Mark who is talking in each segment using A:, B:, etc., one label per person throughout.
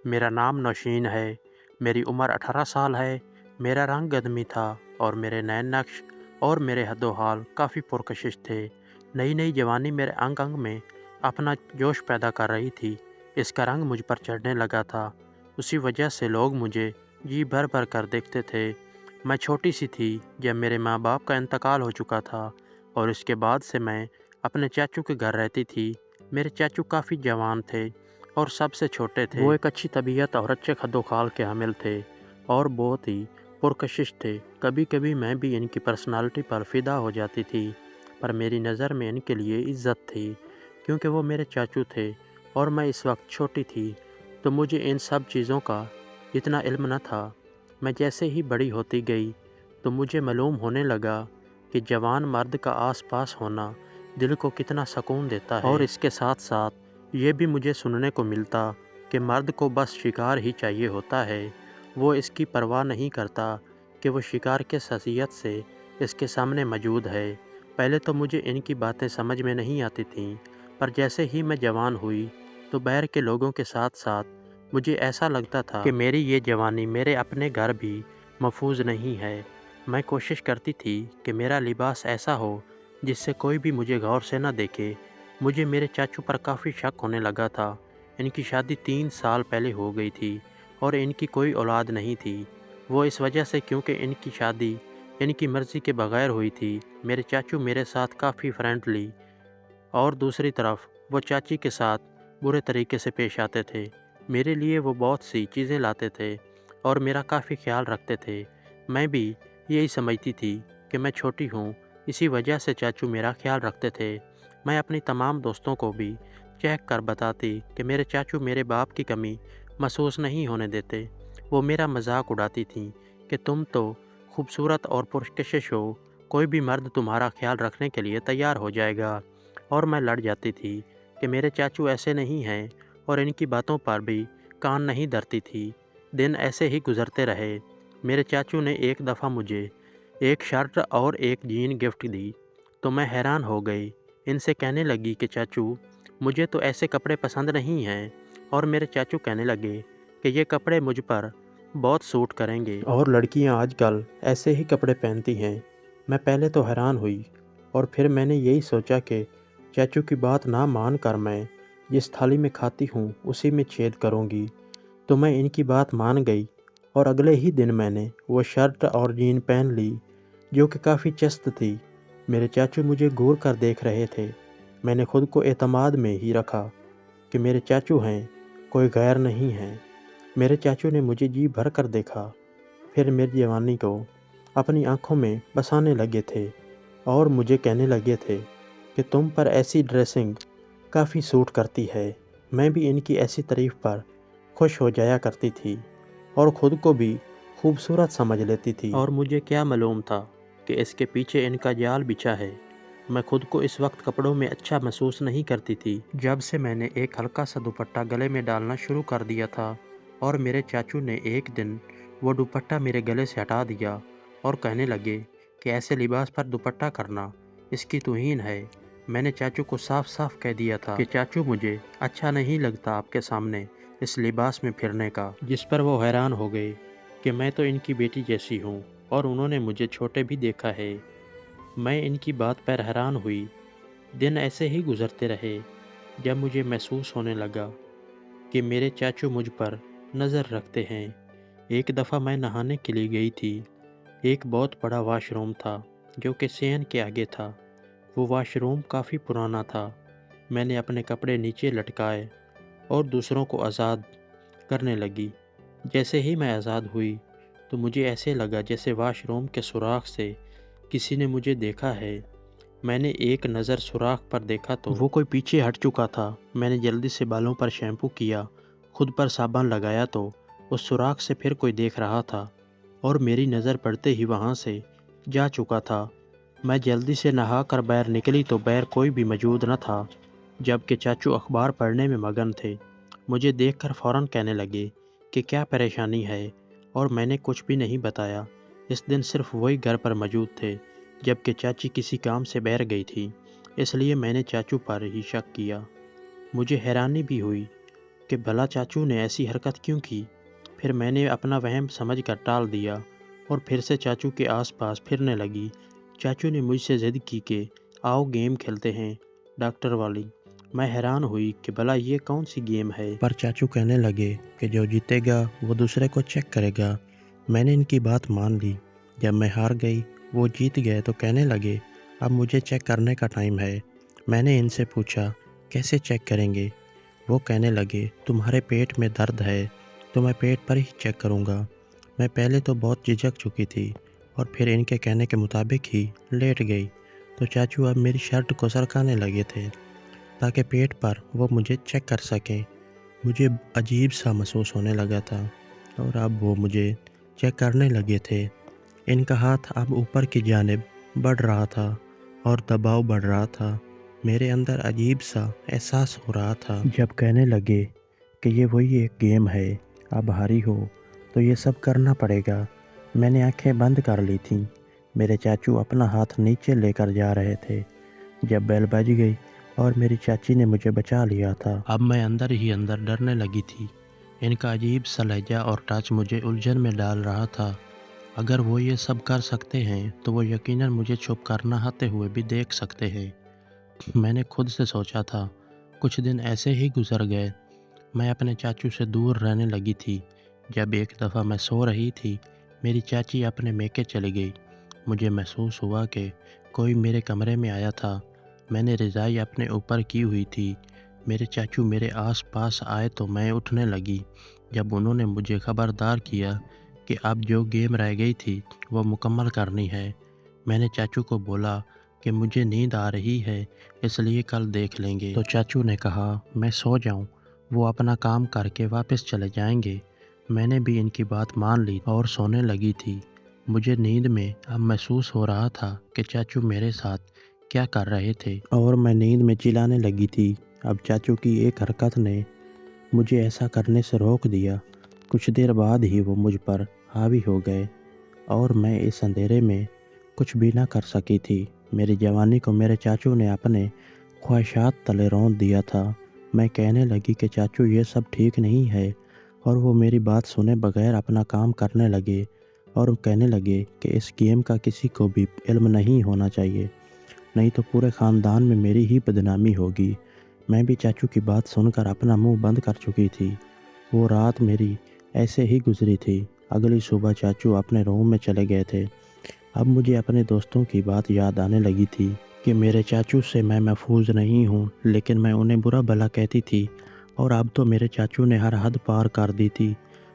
A: میرا نام نوشین ہے، میری عمر 18 سال ہے، میرا رنگ گدمی تھا اور میرے نین نقش اور میرے حد و حال کافی پرکشش تھے۔ نئی نئی جوانی میرے انگ انگ میں اپنا جوش پیدا کر رہی تھی، اس کا رنگ مجھ پر چڑھنے لگا تھا، اسی وجہ سے لوگ مجھے جی بھر بھر کر دیکھتے تھے۔ میں چھوٹی سی تھی جب میرے ماں باپ کا انتقال ہو چکا تھا اور اس کے بعد سے میں اپنے چاچو کے گھر رہتی تھی۔ میرے چاچو کافی جوان تھے اور سب سے چھوٹے تھے۔ وہ ایک اچھی طبیعت اور اچھے خد و خال کے حامل تھے اور بہت ہی پرکشش تھے۔ کبھی کبھی میں بھی ان کی پرسنالٹی پر فدا ہو جاتی تھی، پر میری نظر میں ان کے لیے عزت تھی کیونکہ وہ میرے چاچو تھے اور میں اس وقت چھوٹی تھی، تو مجھے ان سب چیزوں کا اتنا علم نہ تھا۔ میں جیسے ہی بڑی ہوتی گئی تو مجھے معلوم ہونے لگا کہ جوان مرد کا آس پاس ہونا دل کو کتنا سکون دیتا ہے، اور اس کے ساتھ ساتھ یہ بھی مجھے سننے کو ملتا کہ مرد کو بس شکار ہی چاہیے ہوتا ہے، وہ اس کی پرواہ نہیں کرتا کہ وہ شکار کس حیثیت سے اس کے سامنے موجود ہے۔ پہلے تو مجھے ان کی باتیں سمجھ میں نہیں آتی تھیں، پر جیسے ہی میں جوان ہوئی تو باہر کے لوگوں کے ساتھ ساتھ مجھے ایسا لگتا تھا کہ میری یہ جوانی میرے اپنے گھر بھی محفوظ نہیں ہے۔ میں کوشش کرتی تھی کہ میرا لباس ایسا ہو جس سے کوئی بھی مجھے غور سے نہ دیکھے۔ مجھے میرے چاچو پر کافی شک ہونے لگا تھا۔ ان کی شادی 3 سال پہلے ہو گئی تھی اور ان کی کوئی اولاد نہیں تھی، وہ اس وجہ سے کیونکہ ان کی شادی ان کی مرضی کے بغیر ہوئی تھی۔ میرے چاچو میرے ساتھ کافی فرینڈلی اور دوسری طرف وہ چاچی کے ساتھ برے طریقے سے پیش آتے تھے۔ میرے لیے وہ بہت سی چیزیں لاتے تھے اور میرا کافی خیال رکھتے تھے۔ میں بھی یہی سمجھتی تھی کہ میں چھوٹی ہوں، اسی وجہ سے چاچو میرا خیال رکھتے تھے۔ میں اپنی تمام دوستوں کو بھی چیک کر بتاتی کہ میرے چاچو میرے باپ کی کمی محسوس نہیں ہونے دیتے۔ وہ میرا مذاق اڑاتی تھیں کہ تم تو خوبصورت اور پرکشش ہو، کوئی بھی مرد تمہارا خیال رکھنے کے لیے تیار ہو جائے گا، اور میں لڑ جاتی تھی کہ میرے چاچو ایسے نہیں ہیں اور ان کی باتوں پر بھی کان نہیں دھرتی تھی۔ دن ایسے ہی گزرتے رہے۔ میرے چاچو نے ایک دفعہ مجھے ایک شرٹ اور ایک جین گفٹ دی تو میں حیران ہو گئی۔ ان سے کہنے لگی کہ چاچو مجھے تو ایسے کپڑے پسند نہیں ہیں، اور میرے چاچو کہنے لگے کہ یہ کپڑے مجھ پر بہت سوٹ کریں گے اور لڑکیاں آج کل ایسے ہی کپڑے پہنتی ہیں۔ میں پہلے تو حیران ہوئی اور پھر میں نے یہی سوچا کہ چاچو کی بات نہ مان کر میں جس تھالی میں کھاتی ہوں اسی میں چھید کروں گی، تو میں ان کی بات مان گئی اور اگلے ہی دن میں نے وہ شرٹ اور جین پہن لی جو کہ کافی چست تھی۔ میرے چاچو مجھے گور کر دیکھ رہے تھے۔ میں نے خود کو اعتماد میں ہی رکھا کہ میرے چاچو ہیں، کوئی غیر نہیں ہے۔ میرے چاچو نے مجھے جی بھر کر دیکھا، پھر میری جوانی کو اپنی آنکھوں میں بسانے لگے تھے اور مجھے کہنے لگے تھے کہ تم پر ایسی ڈریسنگ کافی سوٹ کرتی ہے۔ میں بھی ان کی ایسی تعریف پر خوش ہو جایا کرتی تھی اور خود کو بھی خوبصورت سمجھ لیتی تھی، اور مجھے کیا معلوم تھا کہ اس کے پیچھے ان کا جال بچھا ہے۔ میں خود کو اس وقت کپڑوں میں اچھا محسوس نہیں کرتی تھی جب سے میں نے ایک ہلکا سا دوپٹہ گلے میں ڈالنا شروع کر دیا تھا، اور میرے چاچو نے ایک دن وہ دوپٹہ میرے گلے سے ہٹا دیا اور کہنے لگے کہ ایسے لباس پر دوپٹہ کرنا اس کی توہین ہے۔ میں نے چاچو کو صاف صاف کہہ دیا تھا کہ چاچو مجھے اچھا نہیں لگتا آپ کے سامنے اس لباس میں پھرنے کا، جس پر وہ حیران ہو گئے کہ میں تو ان کی بیٹی جیسی ہوں اور انہوں نے مجھے چھوٹے بھی دیکھا ہے۔ میں ان کی بات پر حیران ہوئی۔ دن ایسے ہی گزرتے رہے جب مجھے محسوس ہونے لگا کہ میرے چاچو مجھ پر نظر رکھتے ہیں۔ ایک دفعہ میں نہانے کے لیے گئی تھی۔ ایک بہت بڑا واش روم تھا جو کہ صحن کے آگے تھا۔ وہ واش روم کافی پرانا تھا۔ میں نے اپنے کپڑے نیچے لٹکائے اور دوسروں کو آزاد کرنے لگی۔ جیسے ہی میں آزاد ہوئی تو مجھے ایسے لگا جیسے واش روم کے سوراخ سے کسی نے مجھے دیکھا ہے۔ میں نے ایک نظر سوراخ پر دیکھا تو وہ کوئی پیچھے ہٹ چکا تھا۔ میں نے جلدی سے بالوں پر شیمپو کیا، خود پر صابن لگایا تو اس سوراخ سے پھر کوئی دیکھ رہا تھا اور میری نظر پڑتے ہی وہاں سے جا چکا تھا۔ میں جلدی سے نہا کر باہر نکلی تو باہر کوئی بھی موجود نہ تھا، جبکہ چاچو اخبار پڑھنے میں مگن تھے۔ مجھے دیکھ کر فوراً کہنے لگے کہ کیا پریشانی ہے، اور میں نے کچھ بھی نہیں بتایا۔ اس دن صرف وہی گھر پر موجود تھے جبکہ چاچی کسی کام سے باہر گئی تھی، اس لیے میں نے چاچو پر ہی شک کیا۔ مجھے حیرانی بھی ہوئی کہ بھلا چاچو نے ایسی حرکت کیوں کی۔ پھر میں نے اپنا وہم سمجھ کر ٹال دیا اور پھر سے چاچو کے آس پاس پھرنے لگی۔ چاچو نے مجھ سے ضد کی کہ آؤ گیم کھیلتے ہیں ڈاکٹر والی۔ میں حیران ہوئی کہ بھلا یہ کون سی گیم ہے، پر چاچو کہنے لگے کہ جو جیتے گا وہ دوسرے کو چیک کرے گا۔ میں نے ان کی بات مان لی۔ جب میں ہار گئی، وہ جیت گئے تو کہنے لگے اب مجھے چیک کرنے کا ٹائم ہے۔ میں نے ان سے پوچھا کیسے چیک کریں گے؟ وہ کہنے لگے تمہارے پیٹ میں درد ہے تو میں پیٹ پر ہی چیک کروں گا۔ میں پہلے تو بہت جھجک چکی تھی اور پھر ان کے کہنے کے مطابق ہی لیٹ گئی، تو چاچو اب میری شرٹ کو سرکانے لگے تھے تاکہ پیٹ پر وہ مجھے چیک کر سکیں۔ مجھے عجیب سا محسوس ہونے لگا تھا اور اب وہ مجھے چیک کرنے لگے تھے۔ ان کا ہاتھ اب اوپر کی جانب بڑھ رہا تھا اور دباؤ بڑھ رہا تھا۔ میرے اندر عجیب سا احساس ہو رہا تھا جب کہنے لگے کہ یہ وہی ایک گیم ہے، اب ہاری ہو تو یہ سب کرنا پڑے گا۔ میں نے آنکھیں بند کر لی تھیں۔ میرے چاچو اپنا ہاتھ نیچے لے کر جا رہے تھے جب بیل بج گئی اور میری چاچی نے مجھے بچا لیا تھا۔ اب میں اندر ہی اندر ڈرنے لگی تھی۔ ان کا عجیب سا لہجہ اور ٹچ مجھے الجھن میں ڈال رہا تھا۔ اگر وہ یہ سب کر سکتے ہیں تو وہ یقیناً مجھے چھپ کر نہاتے ہوئے بھی دیکھ سکتے ہیں۔ میں نے خود سے سوچا تھا۔ کچھ دن ایسے ہی گزر گئے۔ میں اپنے چاچو سے دور رہنے لگی تھی۔ جب ایک دفعہ میں سو رہی تھی، میری چاچی اپنے میکے چلی گئی۔ مجھے محسوس ہوا کہ کوئی میرے کمرے میں آیا تھا۔ میں نے رضائی اپنے اوپر کی ہوئی تھی۔ میرے چاچو میرے آس پاس آئے تو میں اٹھنے لگی۔ جب انہوں نے مجھے خبردار کیا کہ اب جو گیم رہ گئی تھی وہ مکمل کرنی ہے، میں نے چاچو کو بولا کہ مجھے نیند آ رہی ہے، اس لیے کل دیکھ لیں گے۔ تو چاچو نے کہا میں سو جاؤں، وہ اپنا کام کر کے واپس چلے جائیں گے۔ میں نے بھی ان کی بات مان لی اور سونے لگی تھی۔ مجھے نیند میں اب محسوس ہو رہا تھا کہ چاچو میرے ساتھ کیا کر رہے تھے اور میں نیند میں چلانے لگی تھی۔ اب چاچو کی ایک حرکت نے مجھے ایسا کرنے سے روک دیا۔ کچھ دیر بعد ہی وہ مجھ پر حاوی ہو گئے اور میں اس اندھیرے میں کچھ بھی نہ کر سکی تھی۔ میری جوانی کو میرے چاچو نے اپنے خواہشات تلے رونت دیا تھا۔ میں کہنے لگی کہ چاچو یہ سب ٹھیک نہیں ہے، اور وہ میری بات سنے بغیر اپنا کام کرنے لگے اور کہنے لگے کہ اس گیم کا کسی کو بھی علم نہیں ہونا چاہیے، نہیں تو پورے خاندان میں میری ہی بدنامی ہوگی۔ میں بھی چاچو کی بات سن کر اپنا منہ بند کر چکی تھی۔ وہ رات میری ایسے ہی گزری تھی۔ اگلی صبح چاچو اپنے روم میں چلے گئے تھے۔ اب مجھے اپنے دوستوں کی بات یاد آنے لگی تھی کہ میرے چاچو سے میں محفوظ نہیں ہوں، لیکن میں انہیں برا بھلا کہتی تھی اور اب تو میرے چاچو نے ہر حد پار کر دی تھی۔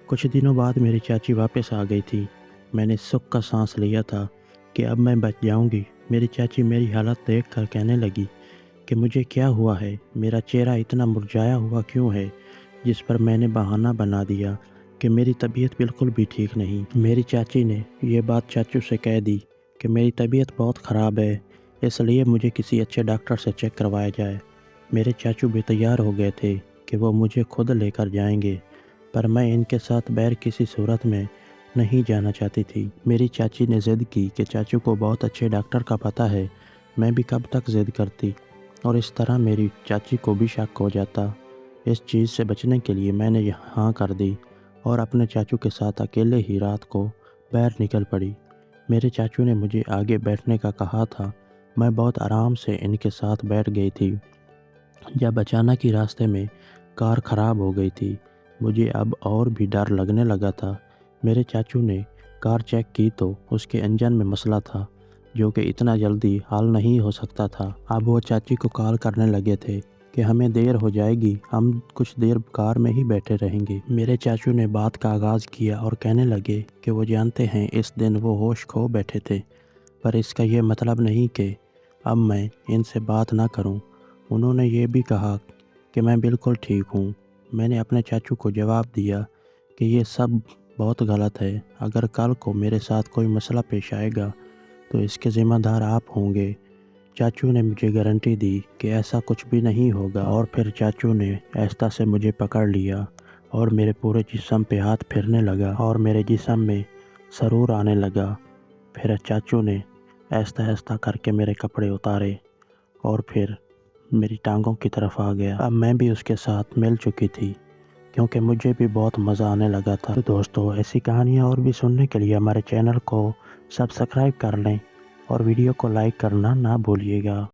A: کچھ دنوں بعد میری چاچی واپس آ گئی تھی۔ میں نے سکھ کا سانس لیا تھا کہ اب میں بچ جاؤں گی۔ میری چاچی میری حالت دیکھ کر کہنے لگی کہ مجھے کیا ہوا ہے، میرا چہرہ اتنا مرجھایا ہوا کیوں ہے، جس پر میں نے بہانہ بنا دیا کہ میری طبیعت بالکل بھی ٹھیک نہیں۔ میری چاچی نے یہ بات چاچو سے کہہ دی کہ میری طبیعت بہت خراب ہے، اس لیے مجھے کسی اچھے ڈاکٹر سے چیک کروایا جائے۔ میرے چاچو بھی تیار ہو گئے تھے کہ وہ مجھے خود لے کر جائیں گے، پر میں ان کے ساتھ بغیر کسی صورت میں نہیں جانا چاہتی تھی۔ میری چاچی نے ضد کی کہ چاچو کو بہت اچھے ڈاکٹر کا پتہ ہے۔ میں بھی کب تک ضد کرتی اور اس طرح میری چاچی کو بھی شک ہو جاتا۔ اس چیز سے بچنے کے لیے میں نے ہاں کر دی اور اپنے چاچو کے ساتھ اکیلے ہی رات کو باہر نکل پڑی۔ میرے چاچو نے مجھے آگے بیٹھنے کا کہا تھا۔ میں بہت آرام سے ان کے ساتھ بیٹھ گئی تھی جب اچانک ہی راستے میں کار خراب ہو گئی تھی۔ مجھے اب اور بھی ڈر لگنے لگا تھا۔ میرے چاچو نے کار چیک کی تو اس کے انجن میں مسئلہ تھا جو کہ اتنا جلدی حل نہیں ہو سکتا تھا۔ اب وہ چاچی کو کال کرنے لگے تھے کہ ہمیں دیر ہو جائے گی، ہم کچھ دیر کار میں ہی بیٹھے رہیں گے۔ میرے چاچو نے بات کا آغاز کیا اور کہنے لگے کہ وہ جانتے ہیں اس دن وہ ہوش کھو بیٹھے تھے، پر اس کا یہ مطلب نہیں کہ اب میں ان سے بات نہ کروں۔ انہوں نے یہ بھی کہا کہ میں بالکل ٹھیک ہوں۔ میں نے اپنے چاچو کو جواب دیا کہ یہ سب بہت غلط ہے۔ اگر کل کو میرے ساتھ کوئی مسئلہ پیش آئے گا تو اس کے ذمہ دار آپ ہوں گے۔ چاچو نے مجھے گارنٹی دی کہ ایسا کچھ بھی نہیں ہوگا، اور پھر چاچو نے آہستہ سے مجھے پکڑ لیا اور میرے پورے جسم پہ ہاتھ پھرنے لگا اور میرے جسم میں سرور آنے لگا۔ پھر چاچو نے آہستہ آہستہ کر کے میرے کپڑے اتارے اور پھر میری ٹانگوں کی طرف آ گیا۔ اب میں بھی اس کے ساتھ مل چکی تھی۔ کیونکہ مجھے بھی بہت مزہ آنے لگا تھا۔ تو دوستو ایسی کہانیاں اور بھی سننے کے لیے ہمارے چینل کو سبسکرائب کر لیں اور ویڈیو کو لائک کرنا نہ بھولیے گا۔